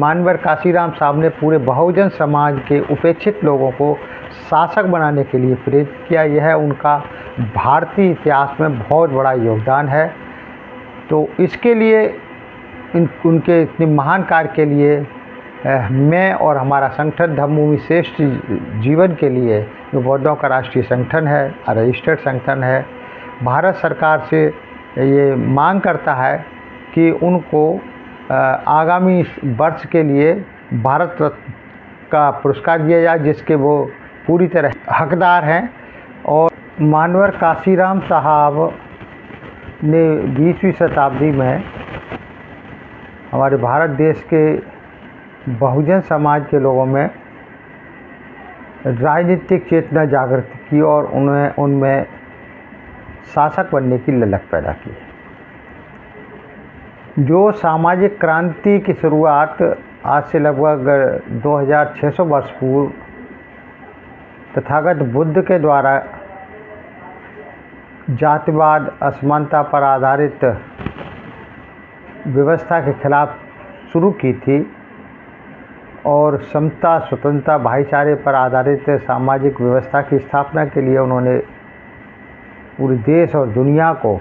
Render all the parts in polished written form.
मानवर काशीराम साहब ने पूरे बहुजन समाज के उपेक्षित लोगों को शासक बनाने के लिए प्रेरित किया। यह उनका भारतीय इतिहास में बहुत बड़ा योगदान है। तो इसके लिए उनके इतने महान कार्य के लिए मैं और हमारा संगठन धम्मभूमि श्रेष्ठ जीवन के लिए, जो बौद्धों का राष्ट्रीय संगठन है, रजिस्टर्ड संगठन है, भारत सरकार से ये मांग करता है कि उनको आगामी वर्ष के लिए भारत रत्न का पुरस्कार दिया जाए, जिसके वो पूरी तरह हकदार हैं। और मानवर काशीराम साहब ने 20वीं शताब्दी में हमारे भारत देश के बहुजन समाज के लोगों में राजनीतिक चेतना जागृत की और उनमें शासक बनने की ललक पैदा की। जो सामाजिक क्रांति की शुरुआत आज से लगभग 2600 वर्ष पूर्व तथागत बुद्ध के द्वारा जातिवाद, असमानता पर आधारित व्यवस्था के खिलाफ शुरू की थी और समता, स्वतंत्रता, भाईचारे पर आधारित सामाजिक व्यवस्था की स्थापना के लिए उन्होंने पूरे देश और दुनिया को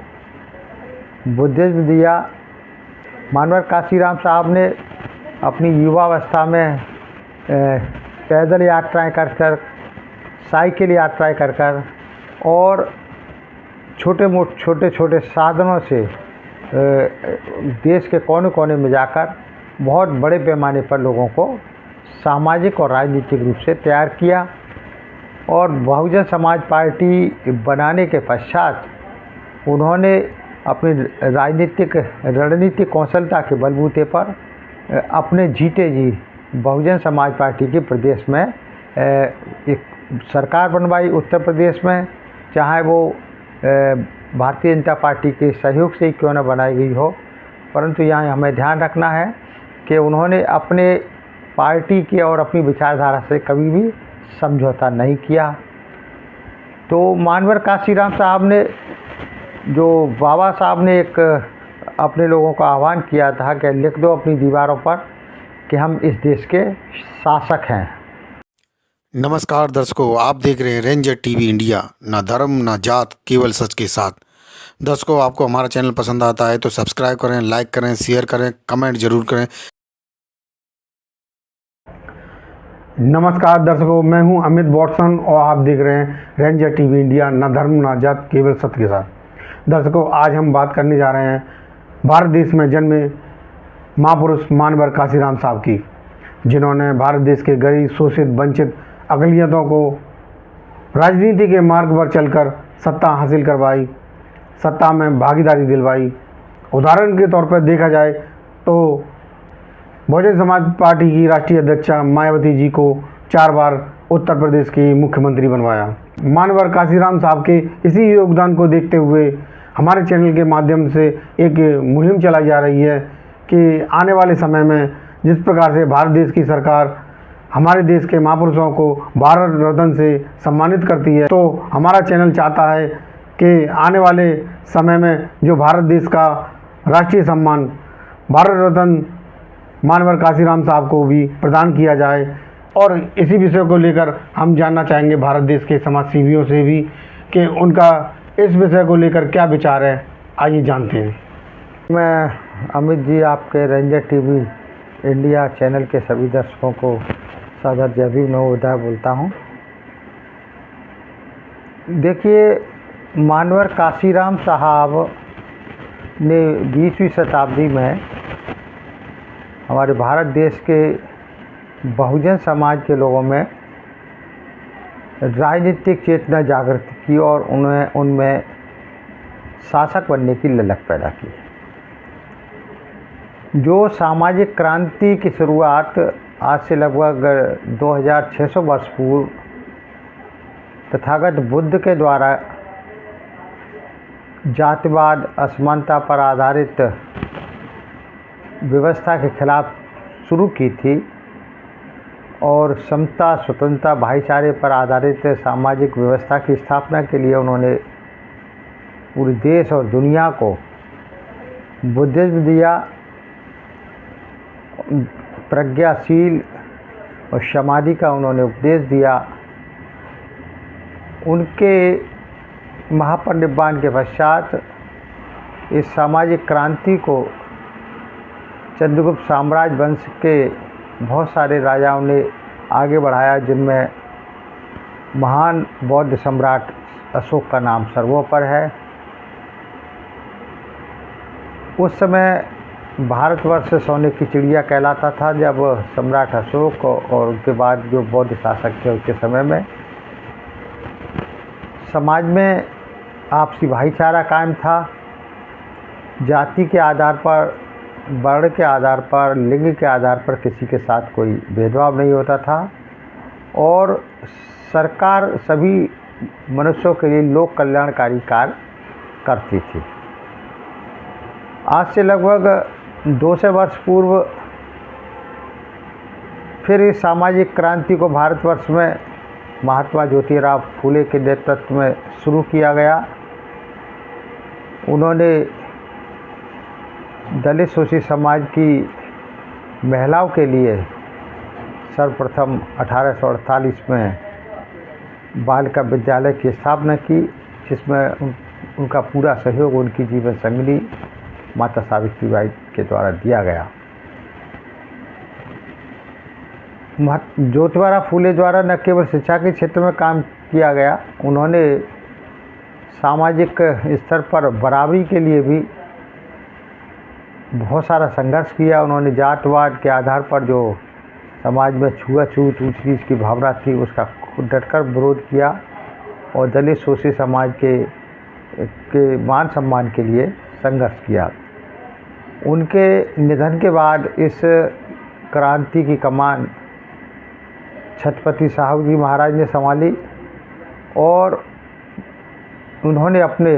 बुद्धिज्म दिया। मानवर काशीराम साहब ने अपनी युवावस्था में पैदल यात्राएं कर साइकिल यात्राएं कर और छोटे साधनों से देश के कोने कोने में जाकर बहुत बड़े पैमाने पर लोगों को सामाजिक और राजनीतिक रूप से तैयार किया। और बहुजन समाज पार्टी बनाने के पश्चात उन्होंने अपनी राजनीतिक रणनीतिक कौशलता के बलबूते पर अपने जीते जी बहुजन समाज पार्टी के प्रदेश में एक सरकार बनवाई। उत्तर प्रदेश में चाहे वो भारतीय जनता पार्टी के सहयोग से ही क्यों न बनाई गई हो, परंतु यहाँ हमें ध्यान रखना है कि उन्होंने अपने पार्टी के और अपनी विचारधारा से कभी भी समझौता नहीं किया। तो मानवर काशीराम साहब ने, जो बाबा साहब ने एक अपने लोगों का आह्वान किया था कि लिख दो अपनी दीवारों पर कि हम इस देश के शासक हैं। नमस्कार दर्शकों, आप देख रहे हैं रेंजर टीवी इंडिया। ना धर्म ना जात, केवल सच के साथ। दर्शकों, आपको हमारा चैनल पसंद आता है तो सब्सक्राइब करें, लाइक करें, शेयर करें, कमेंट जरूर करें। नमस्कार दर्शकों, मैं हूं अमित वॉटसन और आप देख रहे हैं रेंजर टीवी इंडिया। ना धर्म ना जात, केवल सत्य के साथ। दर्शकों, आज हम बात करने जा रहे हैं भारत देश में जन्मे महापुरुष मानवर काशीराम साहब की, जिन्होंने भारत देश के गरीब, शोषित, वंचित अक़लियतों को राजनीति के मार्ग पर चलकर सत्ता हासिल करवाई, सत्ता में भागीदारी दिलवाई। उदाहरण के तौर पर देखा जाए तो बहुजन समाज पार्टी की राष्ट्रीय अध्यक्षा मायावती जी को 4 बार उत्तर प्रदेश की मुख्यमंत्री बनवाया। मानवर काशीराम साहब के इसी योगदान को देखते हुए हमारे चैनल के माध्यम से एक मुहिम चलाई जा रही है कि आने वाले समय में जिस प्रकार से भारत देश की सरकार हमारे देश के महापुरुषों को भारत रत्न से सम्मानित करती है, तो हमारा चैनल चाहता है कि आने वाले समय में जो भारत देश का राष्ट्रीय सम्मान भारत रत्न मानवर काशीराम साहब को भी प्रदान किया जाए। और इसी विषय को लेकर हम जानना चाहेंगे भारत देश के समाजसेवियों से भी कि उनका इस विषय को लेकर क्या विचार है। आइए जानते हैं। मैं अमित जी, आपके रेंजर टीवी इंडिया चैनल के सभी दर्शकों को सादर जय भीम नमोबुद्धाय बोलता हूँ। देखिए, मानवर काशीराम साहब ने 20वीं शताब्दी में हमारे भारत देश के बहुजन समाज के लोगों में राजनीतिक चेतना जागृत की और उनमें शासक बनने की ललक पैदा की। जो सामाजिक क्रांति की शुरुआत आज से लगभग 2600 वर्ष पूर्व तथागत बुद्ध के द्वारा जातिवाद, असमानता पर आधारित व्यवस्था के खिलाफ शुरू की थी और समता, स्वतंत्रता, भाईचारे पर आधारित सामाजिक व्यवस्था की स्थापना के लिए उन्होंने पूरे देश और दुनिया को बुद्धिज्म दिया। प्रज्ञाशील और समाधि का उन्होंने उपदेश दिया। उनके महापरिनिर्वाण के पश्चात इस सामाजिक क्रांति को चंद्रगुप्त साम्राज्य वंश के बहुत सारे राजाओं ने आगे बढ़ाया, जिनमें महान बौद्ध सम्राट अशोक का नाम सर्वोपरि है। उस समय भारतवर्ष सोने की चिड़िया कहलाता था, जब सम्राट अशोक और उनके बाद जो बौद्ध शासक थे उसके समय में समाज में आपसी भाईचारा कायम था। जाति के आधार पर, वर्ण के आधार पर, लिंग के आधार पर किसी के साथ कोई भेदभाव नहीं होता था और सरकार सभी मनुष्यों के लिए लोक कल्याणकारी कार्य करती थी। आज से लगभग 200 वर्ष पूर्व फिर इस सामाजिक क्रांति को भारतवर्ष में महात्मा ज्योतिराव फूले के नेतृत्व में शुरू किया गया। उन्होंने दलित शोषित समाज की महिलाओं के लिए सर्वप्रथम 1848 में बालिका विद्यालय की स्थापना की, जिसमें उनका पूरा सहयोग उनकी जीवन संगिनी माता सावित्रीबाई के द्वारा दिया गया। ज्योतिराव फूले द्वारा न केवल शिक्षा के क्षेत्र में काम किया गया, उन्होंने सामाजिक स्तर पर बराबरी के लिए भी बहुत सारा संघर्ष किया। उन्होंने जातवाद के आधार पर जो समाज में छुआछूत ऊंच नीच की भावना थी उसका डटकर विरोध किया और दलित शोषित समाज के मान सम्मान के लिए संघर्ष किया। उनके निधन के बाद इस क्रांति की कमान छत्रपति साहू जी महाराज ने संभाली और उन्होंने अपने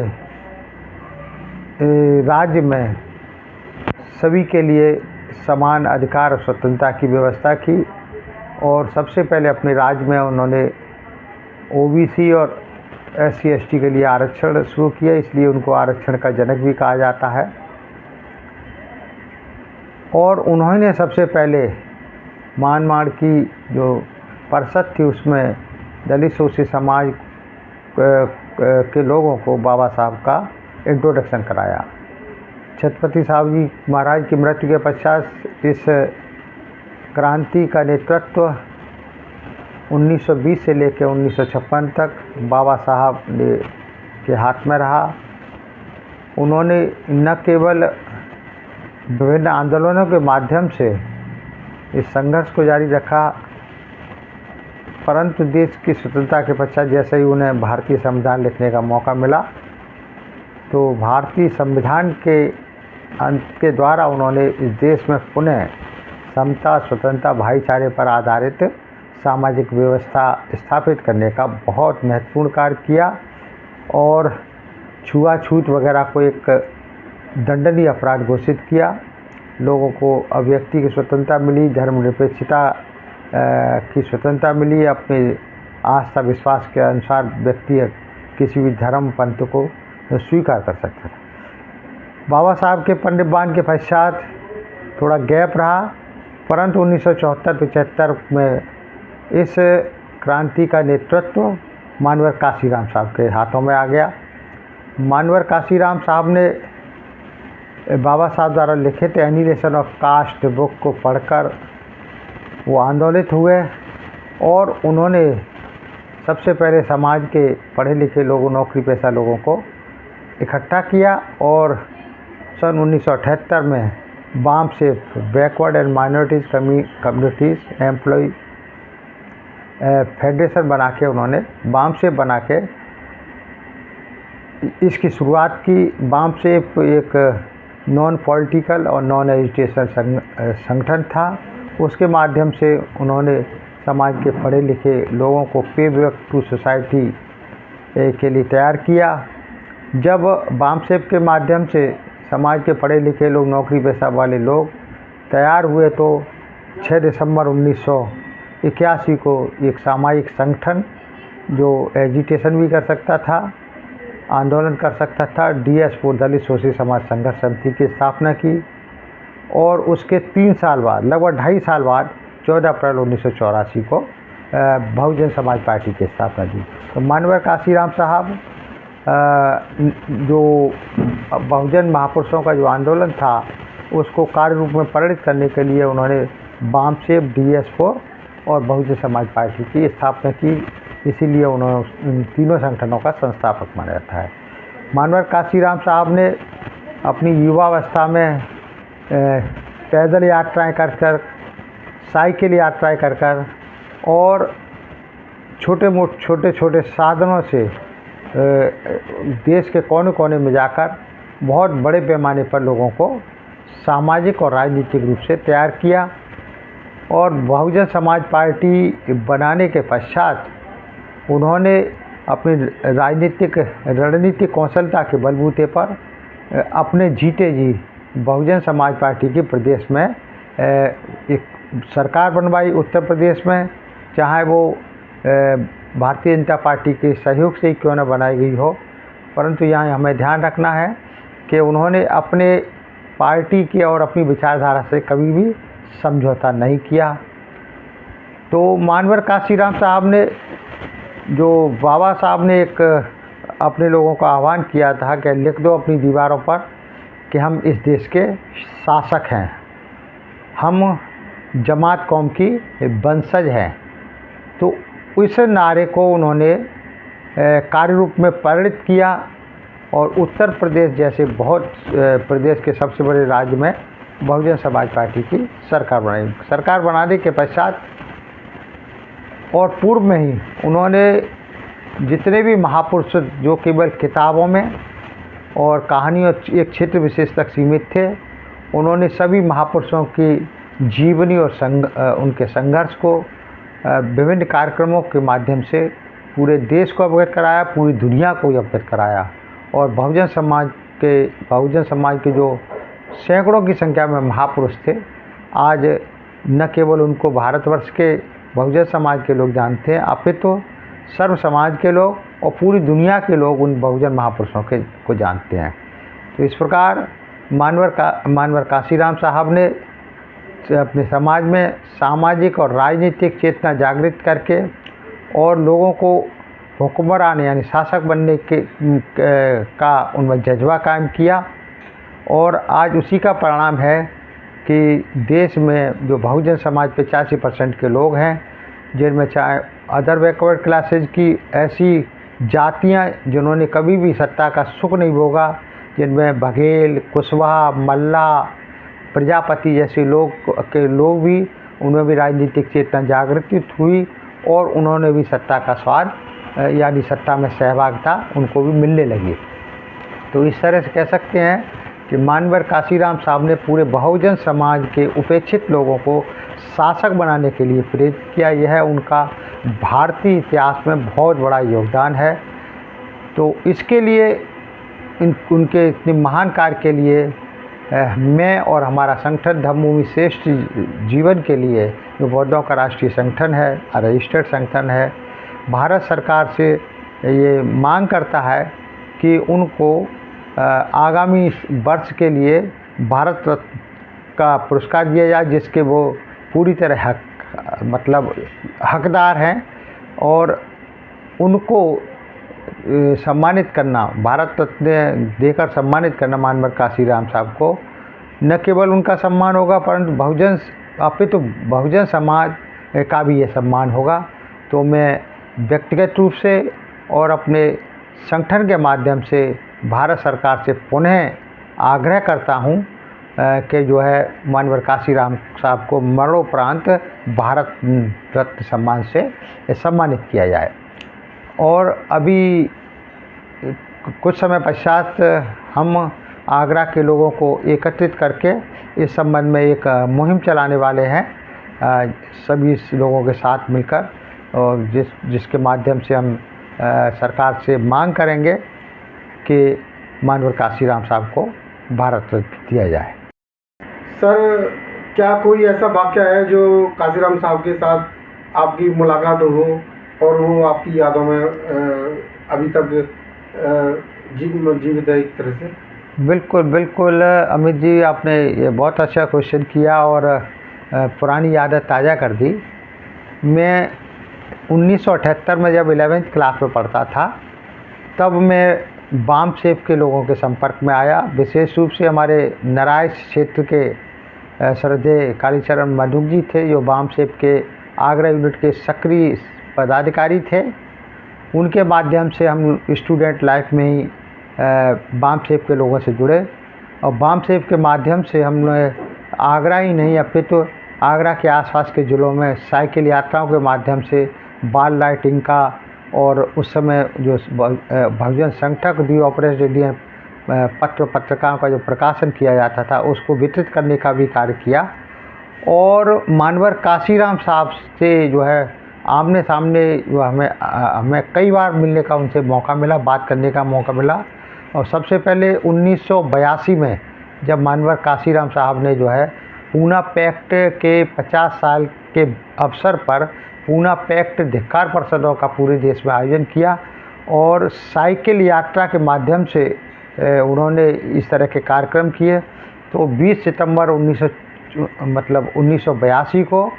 राज्य में सभी के लिए समान अधिकार और स्वतंत्रता की व्यवस्था की और सबसे पहले अपने राज्य में उन्होंने ओबीसी और SC ST के लिए आरक्षण शुरू किया, इसलिए उनको आरक्षण का जनक भी कहा जाता है। और उन्होंने सबसे पहले म्यांमार की जो परिषद थी उसमें दलित शोषित समाज के लोगों को बाबा साहब का इंट्रोडक्शन कराया। छत्रपति साहू जी महाराज की मृत्यु के पश्चात इस क्रांति का नेतृत्व 1920 से लेकर 1956 तक बाबा साहब के हाथ में रहा। उन्होंने न केवल विभिन्न आंदोलनों के माध्यम से इस संघर्ष को जारी रखा, परंतु देश की स्वतंत्रता के पश्चात जैसे ही उन्हें भारतीय संविधान लिखने का मौका मिला तो भारतीय संविधान के द्वारा उन्होंने इस देश में पुनः समता, स्वतंत्रता, भाईचारे पर आधारित सामाजिक व्यवस्था स्थापित करने का बहुत महत्वपूर्ण कार्य किया और छुआछूत वगैरह को एक दंडनीय अपराध घोषित किया। लोगों को अभिव्यक्ति की स्वतंत्रता मिली, धर्मनिरपेक्षता की स्वतंत्रता मिली, अपने आस्था विश्वास के अनुसार व्यक्ति किसी भी धर्म पंथ को स्वीकार कर सकता था। बाबा साहब के परिनिर्वाण के पश्चात थोड़ा गैप रहा, परंतु 1974-75 में इस क्रांति का नेतृत्व मानवर काशीराम साहब के हाथों में आ गया। मानवर काशीराम साहब ने बाबा साहब द्वारा लिखित एनिलेशन ऑफ कास्ट बुक को पढ़कर वो आंदोलित हुए और उन्होंने सबसे पहले समाज के पढ़े लिखे लोगों, नौकरी पेशा लोगों को इकट्ठा किया और सन 1978 में BAMCEF backward and minorities communities employ federation बना के उन्होंने बामसेफ बना के इसकी शुरुआत की। बामसेफ एक नॉन पॉलिटिकल और नॉन एजुटेशन संगठन था। उसके माध्यम से उन्होंने समाज के पढ़े लिखे लोगों को पे बैक टू सोसाइटी के लिए तैयार किया। जब बामसेफ के माध्यम से समाज के पढ़े लिखे लोग, नौकरी पेशा वाले लोग तैयार हुए तो 6 दिसंबर 1981 को एक सामाजिक संगठन जो एजिटेशन भी कर सकता था, आंदोलन कर सकता था, DS4 दलित शोषित समाज संघर्ष समिति की स्थापना की और उसके 3 साल बाद, लगभग 2.5 साल बाद 14 अप्रैल 1984 को बहुजन समाज पार्टी की स्थापना दी। तो मानवर काशीराम साहब जो बहुजन महापुरुषों का जो आंदोलन था उसको कार्य रूप में परिणित करने के लिए उन्होंने वामसेप, DS4 और बहुजन समाज पार्टी की स्थापना की। इसीलिए उन्होंने इन तीनों संगठनों का संस्थापक माना जाता है। मानवर काशीराम साहब ने अपनी युवावस्था में पैदल यात्राएं कर साइकिल यात्राएं कर और छोटे छोटे साधनों से देश के कोने कोने में जाकर बहुत बड़े पैमाने पर लोगों को सामाजिक और राजनीतिक रूप से तैयार किया। और बहुजन समाज पार्टी बनाने के पश्चात उन्होंने अपनी रणनीतिक कौशलता के बलबूते पर अपने जीते जी बहुजन समाज पार्टी की प्रदेश में एक सरकार बनवाई। उत्तर प्रदेश में चाहे वो भारतीय जनता पार्टी के सहयोग से ही क्यों न बनाई गई हो, परंतु यहाँ हमें ध्यान रखना है कि उन्होंने अपने पार्टी की और अपनी विचारधारा से कभी भी समझौता नहीं किया। तो मानवर काशीराम साहब ने, जो बाबा साहब ने एक अपने लोगों का आह्वान किया था कि लिख दो अपनी दीवारों पर कि हम इस देश के शासक हैं, हम जमात कौम की वंशज हैं। तो उस नारे को उन्होंने कार्य रूप में परिणित किया और उत्तर प्रदेश जैसे बहुत प्रदेश के सबसे बड़े राज्य में बहुजन समाज पार्टी की सरकार बनाई। सरकार बनाने के पश्चात और पूर्व में ही उन्होंने जितने भी महापुरुष जो केवल किताबों में और कहानियों एक क्षेत्र विशेष तक सीमित थे, उन्होंने सभी महापुरुषों की जीवनी और उनके संघर्ष को विभिन्न कार्यक्रमों के माध्यम से पूरे देश को अवगत कराया, पूरी दुनिया को अवगत कराया। और बहुजन समाज के जो सैकड़ों की संख्या में महापुरुष थे, आज न केवल उनको भारतवर्ष के बहुजन समाज के लोग जानते हैं, अपितु तो सर्व समाज के लोग और पूरी दुनिया के लोग उन बहुजन महापुरुषों को जानते हैं। तो इस प्रकार मानवर काशीराम साहब ने अपने समाज में सामाजिक और राजनीतिक चेतना जागृत करके और लोगों को हुक्मरान यानी शासक बनने का उनमें जज्बा कायम किया। और आज उसी का परिणाम है कि देश में जो बहुजन समाज 85% के लोग हैं, जिनमें चाहे अदर बैकवर्ड क्लासेज की ऐसी जातियां जिन्होंने कभी भी सत्ता का सुख नहीं भोगा, जिनमें बघेल, कुशवाहा, मल्ला, प्रजापति जैसे लोग भी, उनमें भी राजनीतिक चेतना जागृत हुई और उन्होंने भी सत्ता का स्वाद यानी सत्ता में सहभागिता उनको भी मिलने लगी। तो इस तरह से कह सकते हैं कि मानवर काशीराम साहब ने पूरे बहुजन समाज के उपेक्षित लोगों को शासक बनाने के लिए प्रेरित किया। यह उनका भारतीय इतिहास में बहुत बड़ा योगदान है। तो इसके लिए उनके इतने महान कार्य के लिए मैं और हमारा संगठन धम्मभूमि श्रेष्ठ जीवन के लिए, जो बौद्धों का राष्ट्रीय संगठन है, रजिस्टर्ड संगठन है, भारत सरकार से ये मांग करता है कि उनको आगामी वर्ष के लिए भारत रत्न का पुरस्कार दिया जाए, जिसके वो पूरी तरह हकदार हैं। और उनको सम्मानित करना, भारत रत्न देकर सम्मानित करना मानवर काशीराम साहब को, न केवल उनका सम्मान होगा परंतु बहुजन समाज का भी ये सम्मान होगा। तो मैं व्यक्तिगत रूप से और अपने संगठन के माध्यम से भारत सरकार से पुनः आग्रह करता हूँ कि जो है मानवर काशीराम साहब को मरणोपरांत भारत रत्न सम्मान से सम्मानित किया जाए। और अभी कुछ समय पश्चात हम आगरा के लोगों को एकत्रित करके इस संबंध में एक मुहिम चलाने वाले हैं, सभी लोगों के साथ मिलकर, और जिसके माध्यम से हम सरकार से मांग करेंगे कि मानवर काशीराम साहब को भारत रत्न दिया जाए। सर, क्या कोई ऐसा वाक़या है जो काशीराम साहब के साथ आपकी मुलाकात हो और वो आपकी यादों में अभी तक जीवित है एक तरह से? बिल्कुल, बिल्कुल अमित जी, आपने ये बहुत अच्छा क्वेश्चन किया और पुरानी यादें ताज़ा कर दी। मैं 1978 में जब 11th क्लास में पढ़ता था, तब मैं बाम सेप के लोगों के संपर्क में आया। विशेष रूप से हमारे नारायण क्षेत्र के श्रद्धेय कालीचरण मधुक जी थे, जो बाम सेप के आगरा यूनिट के सक्रिय पदाधिकारी थे। उनके माध्यम से हम स्टूडेंट लाइफ में ही बाम सेप के लोगों से जुड़े और बाम सेप के माध्यम से हमने आगरा ही नहीं अपितु आगरा के आसपास के ज़िलों में साइकिल यात्राओं के माध्यम से बाल लाइटिंग का और उस समय जो बहुजन संगठक दी ऑपरेशन इंडियन पत्र पत्रिकाओं का जो प्रकाशन किया जाता था, उसको वितरित करने का भी कार्य किया। और मानवर काशीराम साहब से जो है आमने सामने जो हमें कई बार मिलने का उनसे मौका मिला, बात करने का मौका मिला। और सबसे पहले 1982 में जब मानवर काशीराम साहब ने जो है पूना पैक्ट के 50 साल के अवसर पर पूना पैक्ट धिक्कार परिषदों का पूरे देश में आयोजन किया और साइकिल यात्रा के माध्यम से उन्होंने इस तरह के कार्यक्रम किए। तो 20 सितंबर 1982 को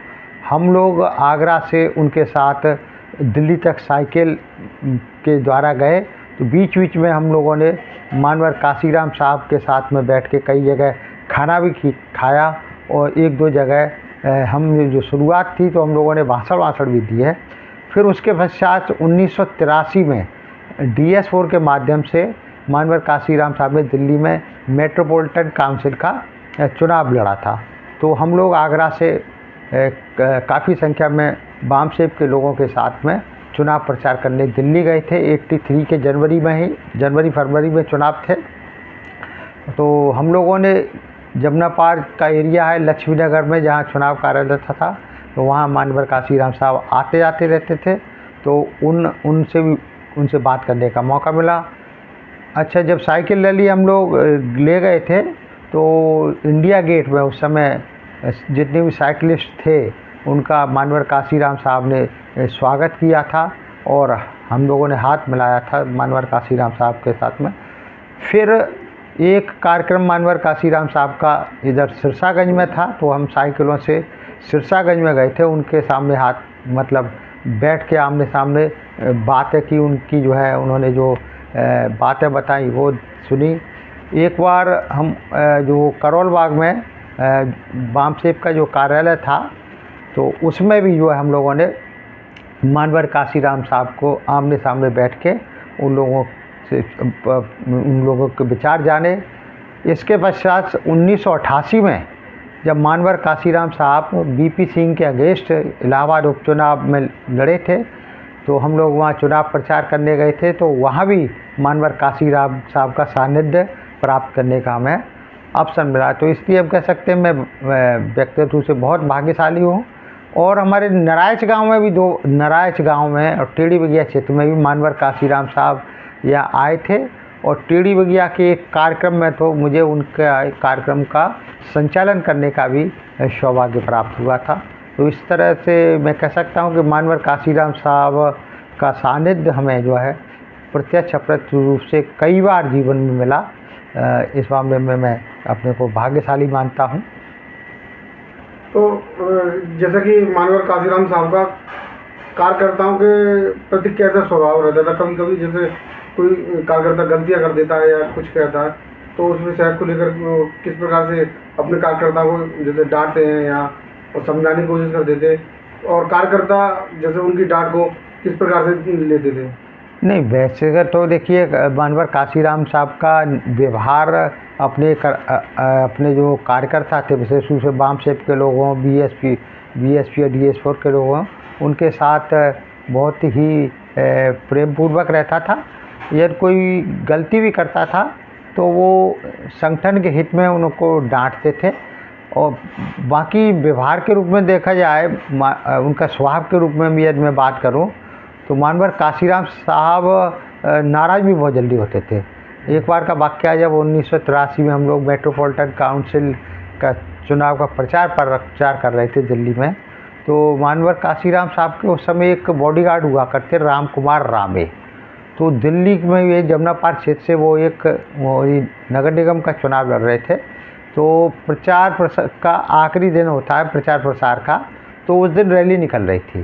हम लोग आगरा से उनके साथ दिल्ली तक साइकिल के द्वारा गए। तो बीच बीच में हम लोगों ने मानवर काशीराम साहब के साथ में बैठ के कई जगह खाना भी खाया और एक दो जगह हम जो शुरुआत थी तो हम लोगों ने भाषण भी दिए। फिर उसके पश्चात 1983 में DS4 के माध्यम से मानवर काशीराम साहब ने दिल्ली में मेट्रोपॉलिटन काउंसिल का चुनाव लड़ा था। तो हम लोग आगरा से काफ़ी संख्या में बाम सेप के लोगों के साथ में चुनाव प्रचार करने दिल्ली गए थे। 83 के जनवरी फरवरी में चुनाव थे। तो हम लोगों ने जमुना पार्क का एरिया है लक्ष्मी नगर में, जहाँ चुनाव कार्यालय था, तो वहाँ मानवर काशीराम साहब आते जाते रहते थे। तो उनसे बात करने का मौका मिला। अच्छा, जब साइकिल रैली हम लोग ले गए थे तो इंडिया गेट में उस समय जितने भी साइकिलिस्ट थे उनका मानवर काशीराम साहब ने स्वागत किया था और हम लोगों ने हाथ मिलाया था मानवर काशीराम साहब के साथ में। फिर एक कार्यक्रम मानवर काशीराम साहब का इधर सिरसागंज में था, तो हम साइकिलों से सिरसागंज में गए थे। उनके सामने बैठ के आमने सामने बातें की, उनकी जो है उन्होंने जो बातें बताई वो सुनी। एक बार हम जो करोल बाग में बाम सेप का जो कार्यालय था, तो उसमें भी जो है हम लोगों ने मानवर काशीराम साहब को आमने सामने बैठ के उन लोगों के विचार जाने। इसके पश्चात 1988 में जब मानवर काशीराम साहब BP सिंह के अगेंस्ट इलाहाबाद उपचुनाव में लड़े थे, तो हम लोग वहाँ चुनाव प्रचार करने गए थे। तो वहाँ भी मानवर काशीराम साहब का सानिध्य प्राप्त करने का हमें अवसर मिला। तो इसलिए हम कह सकते हैं मैं व्यक्तिगत रूप से बहुत भाग्यशाली हूँ। और हमारे नारायण गांव में और टेढ़ी बगिया क्षेत्र में भी मानवर काशीराम साहब यहाँ आए थे और टेढ़ी बगिया के एक कार्यक्रम में तो मुझे उनके कार्यक्रम का संचालन करने का भी सौभाग्य प्राप्त हुआ था। तो इस तरह से मैं कह सकता हूँ कि मानवर काशीराम साहब का सानिध्य हमें जो है प्रत्यक्ष अप्रत्यक्ष रूप से कई बार जीवन में मिला। इस मामले में मैं अपने को भाग्यशाली मानता हूँ। तो जैसा कि मानवर काशीराम साहब का कार्यकर्ताओं के प्रति कैसा स्वभाव रहता था? कभी कभी जैसे कोई कार्यकर्ता गलतियां कर देता है या कुछ कहता है, तो उसमें शहर को लेकर किस प्रकार से अपने कार्यकर्ता को जैसे डांटते हैं या समझाने की कोशिश कर देते, और कार्यकर्ता जैसे उनकी डांट को किस प्रकार से लेते थे? नहीं, वैसे तो देखिए मानवर काशीराम साहब का व्यवहार अपने जो कार्यकर्ता थे, विशेष रूप से बाम सेप के लोगों, BSP या DS4 के लोगों, उनके साथ बहुत ही प्रेमपूर्वक रहता था। यदि कोई गलती भी करता था तो वो संगठन के हित में उनको डांटते थे। और बाकी व्यवहार के रूप में देखा जाए, उनका स्वभाव के रूप में भी यदि मैं बात करूं तो मानवर काशीराम साहब नाराज़ भी बहुत जल्दी होते थे। एक बार का वाक़या, जब 1983 में हम लोग मेट्रोपॉलिटन काउंसिल का चुनाव का प्रचार कर रहे थे दिल्ली में, तो मानवर काशीराम साहब के उस समय एक बॉडीगार्ड हुआ करते राम कुमार रामे। तो दिल्ली में ये जमुना पार्क क्षेत्र से वो ये नगर निगम का चुनाव लड़ रहे थे। तो प्रचार प्रसार का आखिरी दिन होता है प्रचार प्रसार का, तो उस दिन रैली निकल रही थी।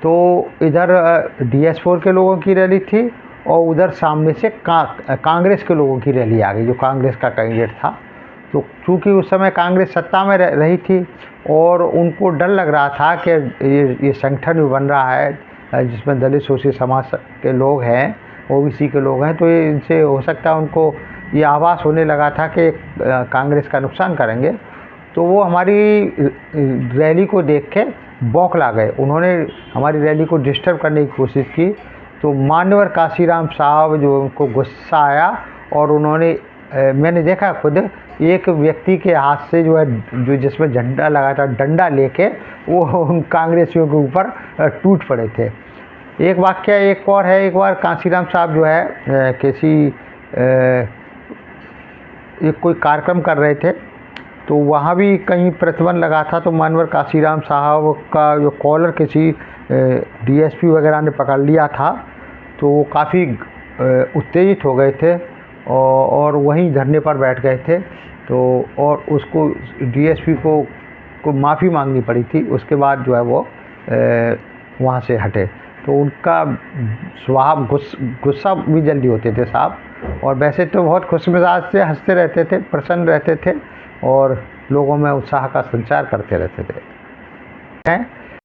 तो इधर DS4 के लोगों की रैली थी और उधर सामने से कांग्रेस के लोगों की रैली आ गई, जो कांग्रेस का कैंडिडेट था। तो चूँकि उस समय कांग्रेस सत्ता में रही थी और उनको डर लग रहा था कि ये संगठन भी बन रहा है जिसमें दलित शोषित समाज के लोग हैं, OBC के लोग हैं, तो ये इनसे हो सकता है उनको ये आभास होने लगा था कि कांग्रेस का नुकसान करेंगे। तो वो हमारी रैली को देख के बौखला गए, उन्होंने हमारी रैली को डिस्टर्ब करने की कोशिश की। तो मान्यवर काशीराम साहब जो उनको गुस्सा आया और उन्होंने मैंने देखा खुद एक व्यक्ति के हाथ से जो है जो जिसमें झंडा लगा था डंडा लेके वो उन कांग्रेसियों के ऊपर टूट पड़े थे। एक वाक्य एक और है, एक बार काशीराम साहब जो है किसी एक कोई कार्यक्रम कर रहे थे, तो वहाँ भी कहीं प्रतिबंध लगा था। तो मानवर काशीराम साहब का जो कॉलर किसी DSP वगैरह ने पकड़ लिया था, तो वो काफ़ी उत्तेजित हो गए थे और वहीं धरने पर बैठ गए थे। तो और उसको DSP को माफ़ी मांगनी पड़ी थी। उसके बाद जो है वो वहाँ से हटे। तो उनका स्वभाव गुस्सा भी जल्दी होते थे साहब, और वैसे तो बहुत खुश मिजाज से हंसते रहते थे, प्रसन्न रहते थे और लोगों में उत्साह का संचार करते रहते थे।